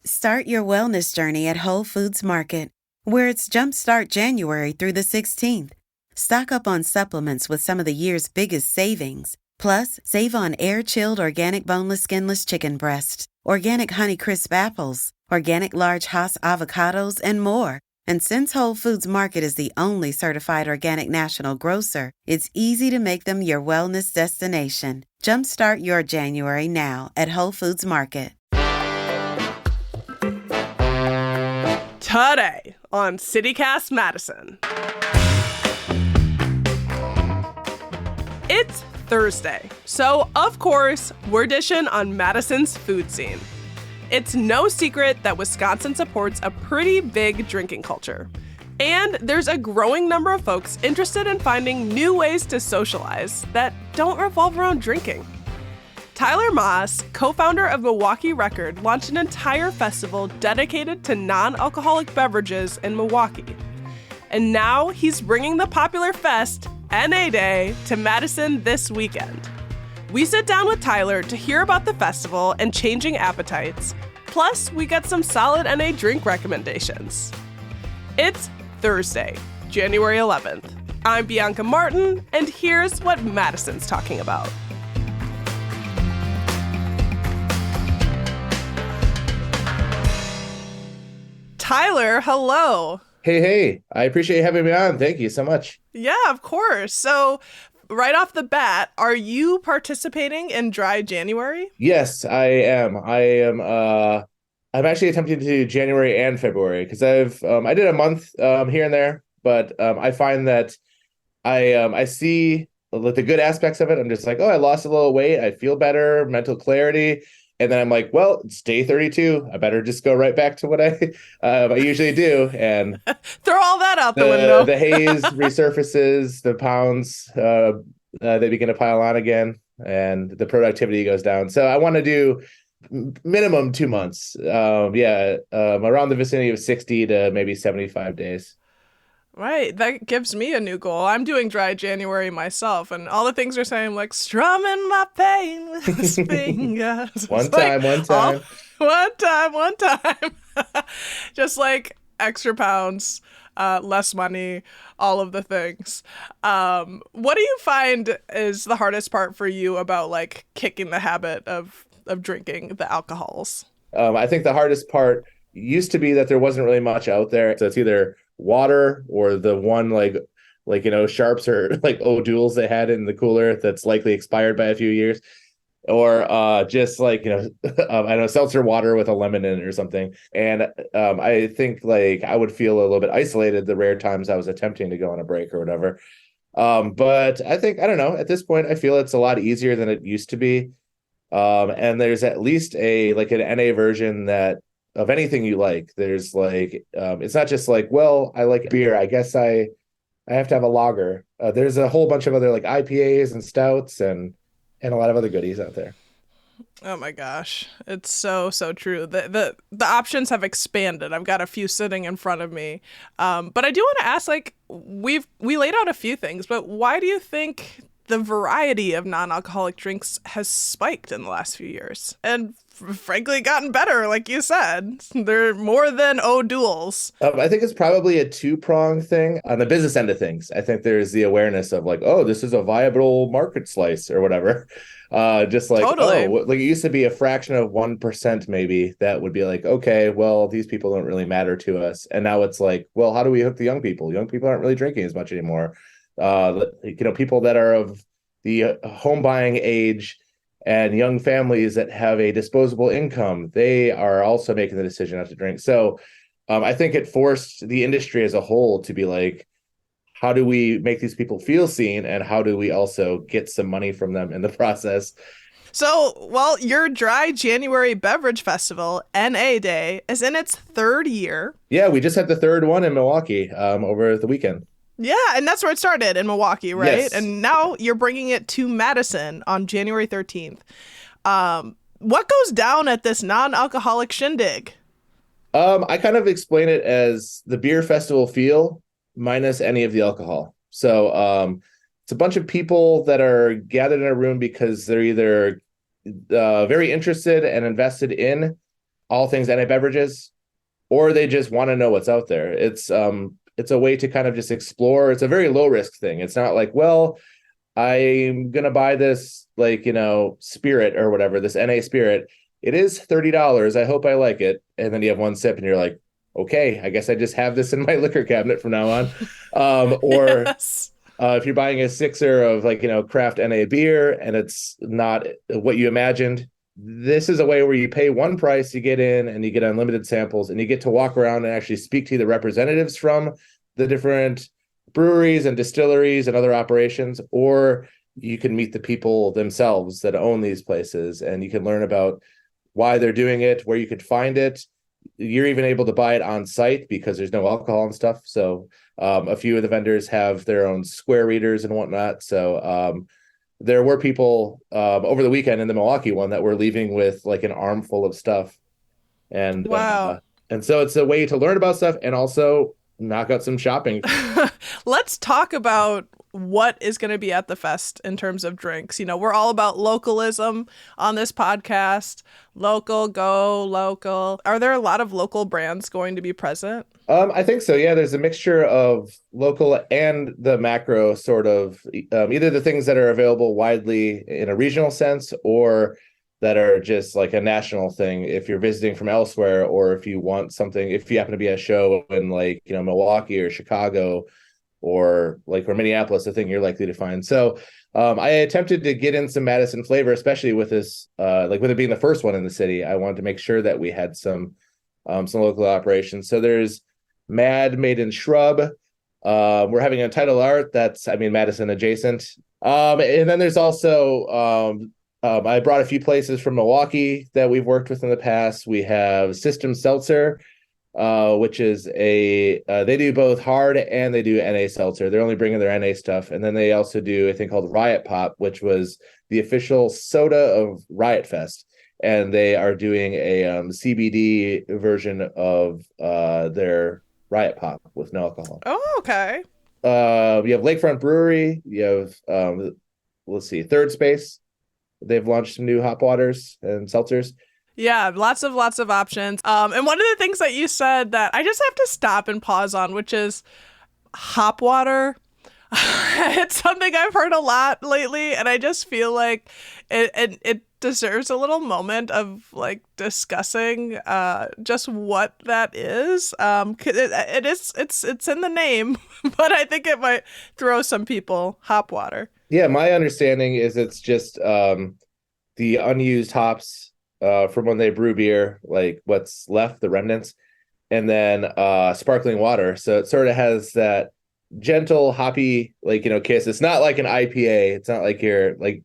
Start your wellness journey at Whole Foods Market, where it's Jumpstart January through the 16th. Stock up on supplements with some of the year's biggest savings. Plus, save on air-chilled organic boneless skinless chicken breasts, organic Honeycrisp apples, organic large Hass avocados, and more. And since Whole Foods Market is the only certified organic national grocer, it's easy to make them your wellness destination. Jumpstart your January now at Whole Foods Market. Today on CityCast Madison. It's Thursday, so of course, we're dishing on Madison's food scene. It's no secret that Wisconsin supports a pretty big drinking culture. And there's a growing number of folks interested in finding new ways to socialize that don't revolve around drinking. Tyler Moss, co-founder of Milwaukee Record, launched an entire festival dedicated to non-alcoholic beverages in Milwaukee. And now he's bringing the popular fest, NA Day, to Madison this weekend. We sit down with Tyler to hear about the festival and changing appetites. Plus, we get some solid NA drink recommendations. It's Thursday, January 11th. I'm Bianca Martin, and here's what Madison's talking about. Tyler, hello. Hey, I appreciate you having me on. Thank you so much. Yeah, of course. So right off the bat, are you participating in Dry January? Yes, I am. I'm actually attempting to do January and February because I did a month here and there, but I find that I see the good aspects of it. I'm just like, oh, I lost a little weight. I feel better, mental clarity. And then I'm like, well, it's day 32. I better just go right back to what I usually do. And throw all that out the window. The haze resurfaces, the pounds, they begin to pile on again, and the productivity goes down. So I want to do minimum 2 months. Around the vicinity of 60 to maybe 75 days. Right. That gives me a new goal. I'm doing Dry January myself, and all the things are saying, like, strumming my pain with his fingers. One time. One time. Just like extra pounds, less money, all of the things. What do you find is the hardest part for you about, like, kicking the habit of drinking the alcohols? I think the hardest part used to be that there wasn't really much out there. So it's either water or the one like Sharps or like O'Doul's they had in the cooler that's likely expired by a few years, or just like I know, seltzer water with a lemon in it or something. And I think like I would feel a little bit isolated the rare times I was attempting to go on a break or whatever. But I think, I don't know, at this point I feel it's a lot easier than it used to be. And there's at least an NA version that of anything you like. There's like it's not just like, well, I like beer, I guess I have to have a lager. There's a whole bunch of other like IPAs and stouts and a lot of other goodies out there. Oh my gosh, it's so true. The options have expanded. I've got a few sitting in front of me, but I do want to ask, like, we laid out a few things, but why do you think the variety of non-alcoholic drinks has spiked in the last few years? And frankly, gotten better, like you said. They're more than O'Doul's. I think it's probably a two-pronged thing. On the business end of things, I think there's the awareness of like, oh, this is a viable market slice or whatever. Just like, totally. Like it used to be a fraction of 1% maybe that would be like, okay, well, these people don't really matter to us. And now it's like, well, how do we hook the young people? Young people aren't really drinking as much anymore. People that are of the home buying age and young families that have a disposable income, they are also making the decision not to drink. So I think it forced the industry as a whole to be like, how do we make these people feel seen, and how do we also get some money from them in the process? So, well, your Dry January Beverage Festival, NA Day, is in its third year. Yeah, we just had the third one in Milwaukee over the weekend. Yeah, and that's where it started, in Milwaukee, right? Yes. And now you're bringing it to Madison on January 13th. What goes down at this non-alcoholic shindig? I kind of explain it as the beer festival feel minus any of the alcohol. So it's a bunch of people that are gathered in a room because they're either very interested and invested in all things NA beverages, or they just want to know what's out there. It's a way to kind of just explore. It's a very low risk thing. It's not like, well, I'm gonna buy this, like, spirit or whatever, this NA spirit. It is $30. I hope I like it. And then you have one sip and you're like, okay, I guess I just have this in my liquor cabinet from now on. Or Yes. if you're buying a sixer of, like, craft NA beer and it's not what you imagined, this is a way where you pay one price, you get in and you get unlimited samples, and you get to walk around and actually speak to the representatives from the different breweries and distilleries and other operations, or you can meet the people themselves that own these places, and you can learn about why they're doing it, where you could find it. You're even able to buy it on site because there's no alcohol and stuff. So a few of the vendors have their own square readers and whatnot. So there were people over the weekend in the Milwaukee one that were leaving with like an armful of stuff. And Wow. And so it's a way to learn about stuff and also knock out some shopping. Let's talk about what is going to be at the fest in terms of drinks. We're all about localism on this podcast. Local, go local. Are there a lot of local brands going to be present? I think so. Yeah, there's a mixture of local and the macro sort of, either the things that are available widely in a regional sense or that are just like a national thing if you're visiting from elsewhere, or if you want something, if you happen to be at a show in like, Milwaukee or Chicago or like or Minneapolis, a thing you're likely to find. So I attempted to get in some Madison flavor, especially with this, like with it being the first one in the city. I wanted to make sure that we had some local operations. So there's made in Shrub. We're having a title art that's, Madison adjacent. And then there's also, I brought a few places from Milwaukee that we've worked with in the past. We have System Seltzer, which is they do both hard and they do NA seltzer. They're only bringing their NA stuff. And then they also do a thing called Riot Pop, which was the official soda of Riot Fest. And they are doing a CBD version of their Riot Pop with no alcohol. Oh, okay. You have Lakefront Brewery. You have, let's see, Third Space. They've launched some new hop waters and seltzers. Yeah, lots of options. And one of the things that you said that I just have to stop and pause on, which is hop water. It's something I've heard a lot lately, and I just feel like it deserves a little moment of like discussing just what that is. It's in the name, but I think it might throw some people. Hop water. Yeah, my understanding is it's just the unused hops from when they brew beer, like what's left, the remnants, and then sparkling water. So it sort of has that gentle hoppy, like, kiss. It's not like an IPA. It's not like you're like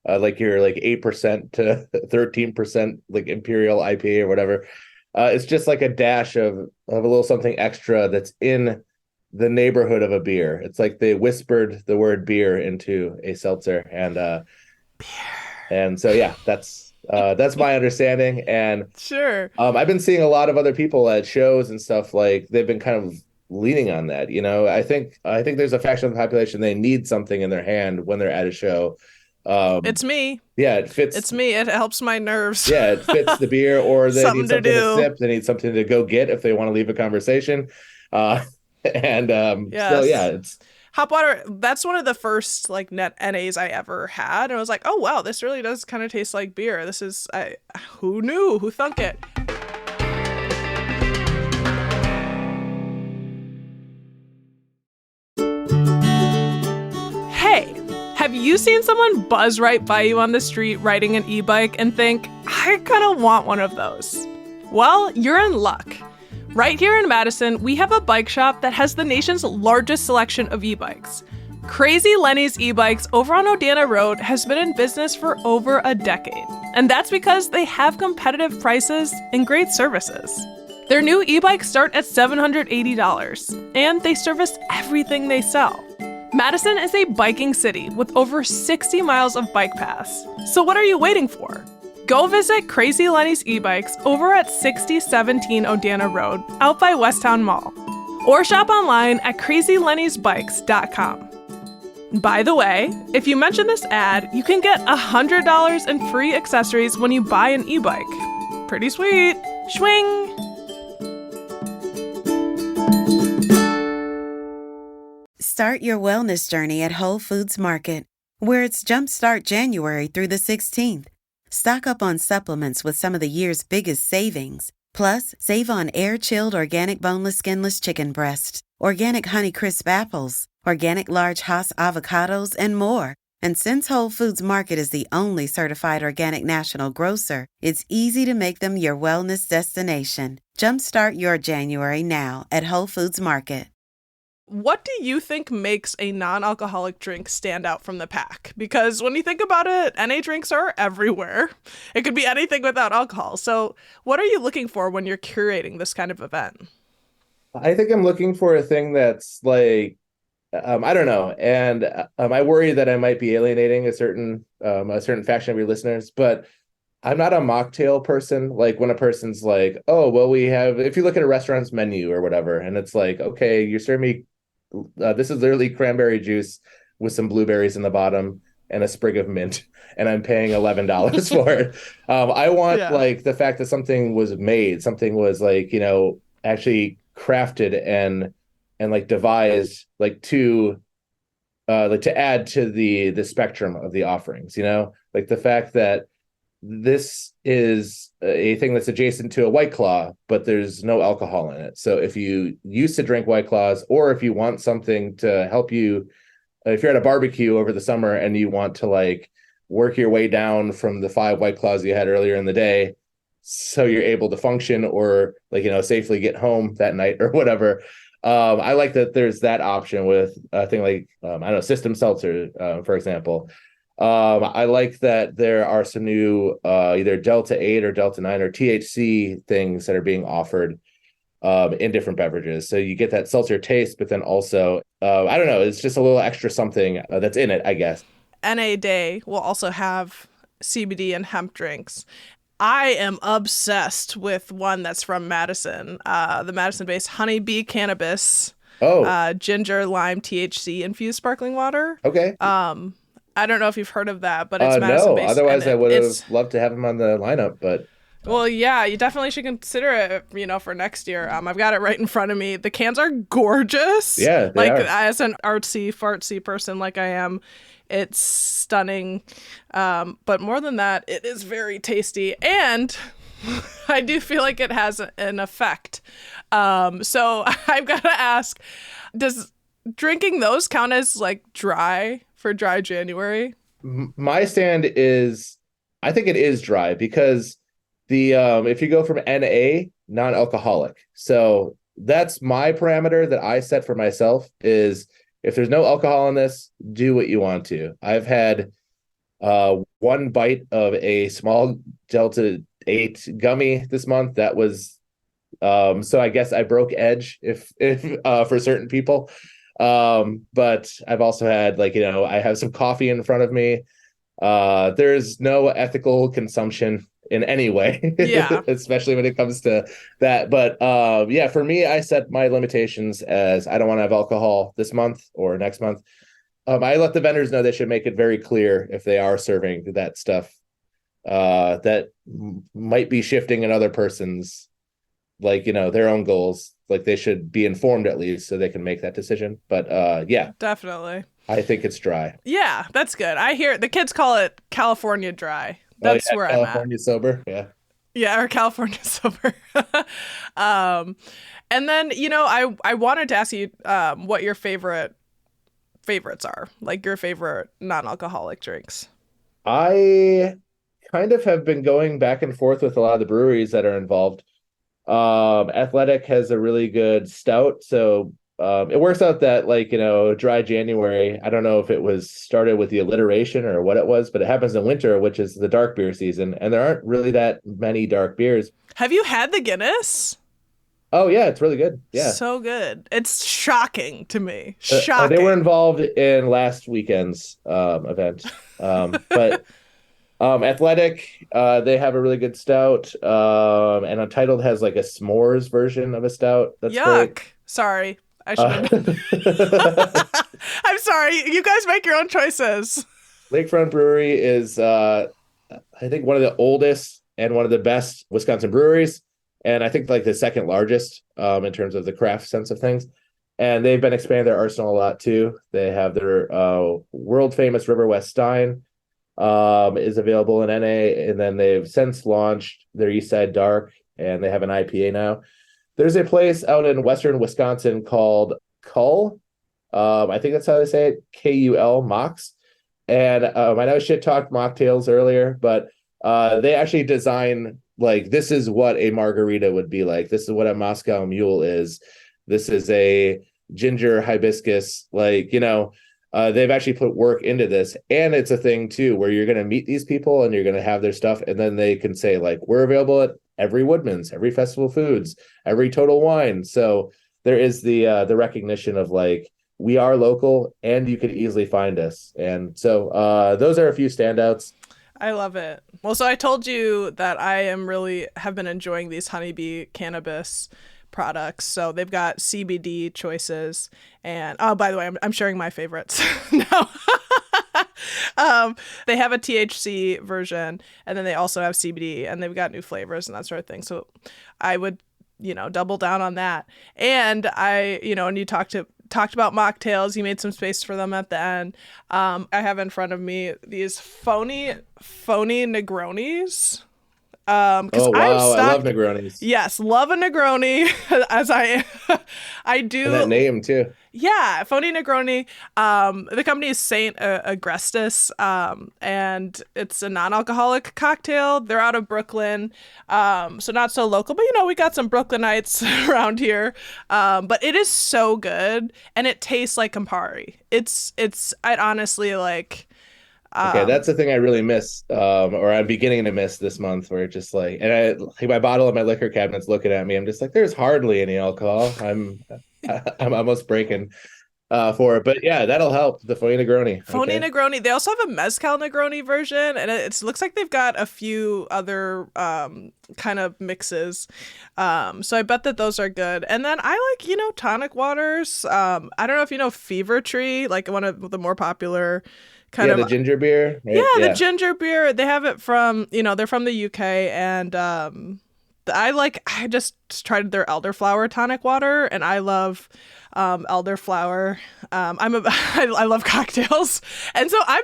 8% to 13% like Imperial IPA or whatever. It's just like a dash of a little something extra that's in the neighborhood of a beer. It's like they whispered the word beer into a seltzer, and Beer. And so yeah, that's my understanding. And Sure. I've been seeing a lot of other people at shows and stuff, like they've been kind of leaning on that. I think there's a faction of the population, they need something in their hand when they're at a show. It's me. Yeah, it fits. It's me. It helps my nerves. Yeah, it fits the beer, or they Something need something to to do. sip. They need something to go get if they want to leave a conversation. And Yes. so yeah, it's Hop water, that's one of the first like net NAs I ever had. And I was like, oh wow, this really does kind of taste like beer. Who knew? Who thunk it? Hey, have you seen someone buzz right by you on the street riding an e-bike and think, I kind of want one of those? Well, you're in luck. Right here in Madison, we have a bike shop that has the nation's largest selection of e-bikes. Crazy Lenny's e-bikes over on Odana Road has been in business for over a decade. And that's because they have competitive prices and great services. Their new e-bikes start at $780, and they service everything they sell. Madison is a biking city with over 60 miles of bike paths. So what are you waiting for? Go visit Crazy Lenny's e-bikes over at 6017 Odana Road, out by Westtown Mall. Or shop online at crazylennysbikes.com. By the way, if you mention this ad, you can get $100 in free accessories when you buy an e-bike. Pretty sweet. Schwing! Start your wellness journey at Whole Foods Market, where it's Jumpstart January through the 16th. Stock up on supplements with some of the year's biggest savings. Plus, save on air-chilled organic boneless skinless chicken breasts, organic Honeycrisp apples, organic large Hass avocados, and more. And since Whole Foods Market is the only certified organic national grocer, it's easy to make them your wellness destination. Jumpstart your January now at Whole Foods Market. What do you think makes a non-alcoholic drink stand out from the pack? Because when you think about it, NA drinks are everywhere. It could be anything without alcohol. So what are you looking for when you're curating this kind of event? I think I'm looking for a thing that's like, I don't know. And I worry that I might be alienating a certain faction of your listeners, but I'm not a mocktail person. Like when a person's like, oh, well, if you look at a restaurant's menu or whatever, and it's like, okay, you're serving me, this is literally cranberry juice with some blueberries in the bottom and a sprig of mint, and I'm paying $11 for it. I want like the fact that something was made, something was like, actually crafted and like devised like to add to the spectrum of the offerings, like the fact that this is a thing that's adjacent to a White Claw, but there's no alcohol in it. So if you used to drink White Claws, or if you want something to help you, if you're at a barbecue over the summer and you want to like work your way down from the 5 White Claws you had earlier in the day, so you're able to function or like, safely get home that night or whatever. I like that there's that option with a thing like, I don't know, System Seltzer, for example. I like that there are some new either Delta 8 or Delta 9 or THC things that are being offered in different beverages. So you get that seltzer taste, but then also, I don't know, it's just a little extra something that's in it, I guess. NA Day will also have CBD and hemp drinks. I am obsessed with one that's from Madison, the Madison-based Honeybee Cannabis, ginger, lime, THC infused sparkling water. Okay. I don't know if you've heard of that, but it's Madison-based. No, otherwise I would have loved to have him on the lineup, but... Well, yeah, you definitely should consider it, for next year. I've got it right in front of me. The cans are gorgeous. Yeah, they are. As an artsy, fartsy person like I am, it's stunning. But more than that, it is very tasty. And I do feel like it has an effect. So I've got to ask, does drinking those count as like dry for dry January? My stand is, I think it is dry because if you go from NA, non-alcoholic. So that's my parameter that I set for myself is if there's no alcohol in this, do what you want to. I've had one bite of a small Delta 8 gummy this month. That was, so I guess I broke edge if for certain people. But I've also had I have some coffee in front of me. There's no ethical consumption in any way, especially when it comes to that. But for me, I set my limitations as I don't want to have alcohol this month or next month. I let the vendors know they should make it very clear if they are serving that stuff that might be shifting another person's their own goals. Like they should be informed at least so they can make that decision. But definitely. I think it's dry. Yeah, that's good. I hear the kids call it California dry. That's where I'm at. California sober. Yeah. Yeah, or California sober. And then, I wanted to ask you what your favorites are, like your favorite non-alcoholic drinks. I kind of have been going back and forth with a lot of the breweries that are involved. Athletic has a really good stout, so it works out that dry January, I don't know if it was started with the alliteration or what it was, but it happens in winter, which is the dark beer season, and there aren't really that many dark beers. Have you had the Guinness? Oh yeah, it's really good. Yeah, so good. It's shocking to me. Shocking. They were involved in last weekend's event, but Athletic, they have a really good stout, and Untitled has like a s'mores version of a stout. That's Yuck. Great. Sorry. I should have. I'm sorry. You guys make your own choices. Lakefront Brewery is, I think, one of the oldest and one of the best Wisconsin breweries. and I think like the second largest in terms of the craft sense of things. And they've been expanding their arsenal a lot too. They have their world famous River West Stein is available in NA, and then they've since launched their East Side Dark, and they have an IPA now. There's a place out in western Wisconsin called Kull. I think that's how they say it, Kul, Mox. And I know shit talked mocktails earlier, but they actually design, like, this is what a margarita would be like. This is what a Moscow Mule is. This is a ginger hibiscus, like, they've actually put work into this. And it's a thing too, where you're going to meet these people and you're going to have their stuff. And then they can say, like, we're available at every Woodman's, every Festival Foods, every Total Wine. So there is the recognition of, like, we are local and you could easily find us. And so those are a few standouts. I love it. Well, so I told you that I have been enjoying these honeybee cannabis products. So they've got CBD choices, and by the way, I'm sharing my favorites now. They have a THC version, and then they also have CBD, and they've got new flavors and that sort of thing. So I would, double down on that. And and you talked about mocktails. You made some space for them at the end. I have in front of me these phony Negronis. Oh wow, I love Negronis. Yes, love a Negroni, as I do. And that name too. Yeah, phony Negroni. The company is Saint Agrestis, and it's a non-alcoholic cocktail. They're out of Brooklyn, so not so local, but we got some Brooklynites around here. But it is so good, and it tastes like Campari. I'd honestly like. Okay, that's the thing I really miss, or I'm beginning to miss this month, where it's just like, and my bottle of my liquor cabinet's looking at me. I'm just like, there's hardly any alcohol. I'm almost breaking for it, but yeah, that'll help. The phony Negroni. Negroni. They also have a mezcal Negroni version, and it looks like they've got a few other kind of mixes. So I bet that those are good. And then I like tonic waters. I don't know if you know Fever Tree, like one of the more popular. The ginger beer. Right? Yeah, the ginger beer. They have it from, they're from the UK, and I just tried their elderflower tonic water, and I love elderflower. I love cocktails, and so I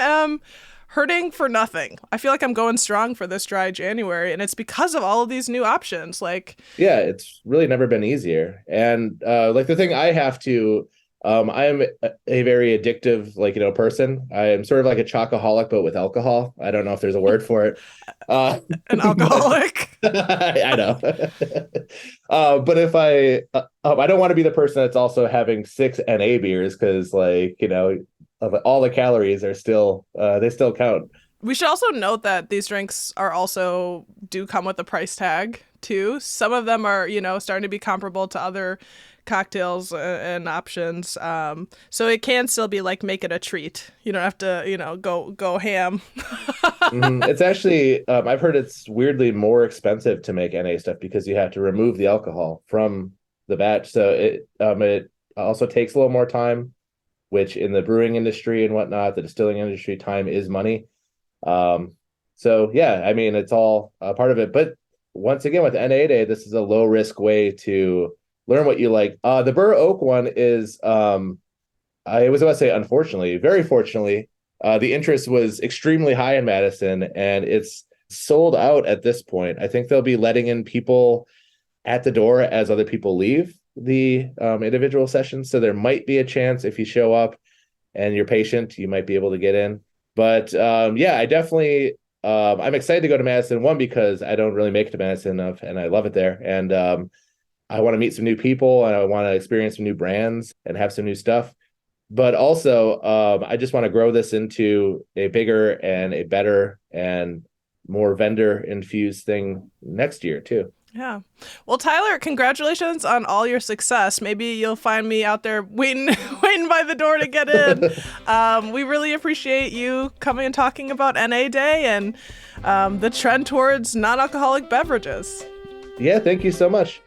am hurting for nothing. I feel like I'm going strong for this dry January, and it's because of all of these new options. Like, yeah, it's really never been easier, and like the thing I have to. I am a very addictive, person. I am sort of like a chocoholic, but with alcohol. I don't know if there's a word for it. An alcoholic. I know. But if I don't want to be the person that's also having 6 NA beers, because all the calories are still, they still count. We should also note that these drinks do come with a price tag too. Some of them are, starting to be comparable to other cocktails and options. So it can still be like, make it a treat. You don't have to, go ham. It's actually, I've heard it's weirdly more expensive to make NA stuff because you have to remove the alcohol from the batch. So it also takes a little more time, which in the brewing industry and whatnot, the distilling industry, time is money. So yeah, I mean, it's all part of it. But once again, with NA Day, this is a low risk way to learn what you like. The Burr Oak one is, I was about to say, unfortunately, very fortunately, the interest was extremely high in Madison, and it's sold out at this point. I think they'll be letting in people at the door as other people leave the individual sessions. So there might be a chance if you show up and you're patient, you might be able to get in. But yeah, I definitely, I'm excited to go to Madison, one, because I don't really make it to Madison enough, and I love it there. And I want to meet some new people, and I want to experience some new brands and have some new stuff. But also, I just want to grow this into a bigger and a better and more vendor-infused thing next year, too. Yeah. Well, Tyler, congratulations on all your success. Maybe you'll find me out there waiting by the door to get in. We really appreciate you coming and talking about NA Day and the trend towards non-alcoholic beverages. Yeah, thank you so much.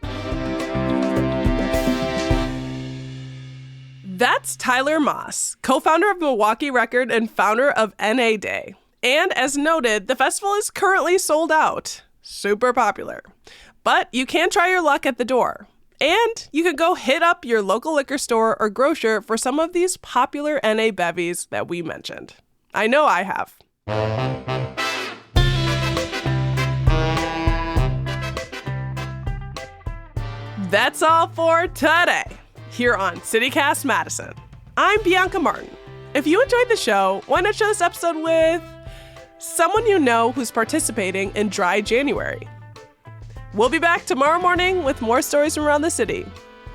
That's Tyler Moss, co-founder of Milwaukee Record and founder of NA Day. And as noted, the festival is currently sold out. super popular. But you can try your luck at the door. And you could go hit up your local liquor store or grocer for some of these popular NA bevies that we mentioned. I know I have. That's all for today here on CityCast Madison. I'm Bianca Martin. If you enjoyed the show, why not share this episode with someone you know who's participating in Dry January? We'll be back tomorrow morning with more stories from around the city.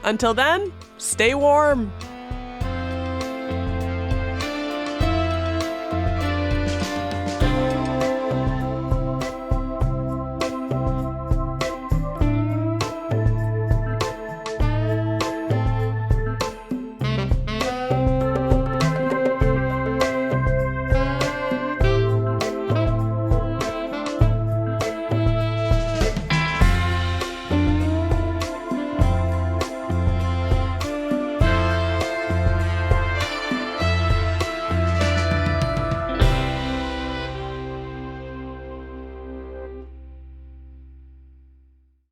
Until then, stay warm.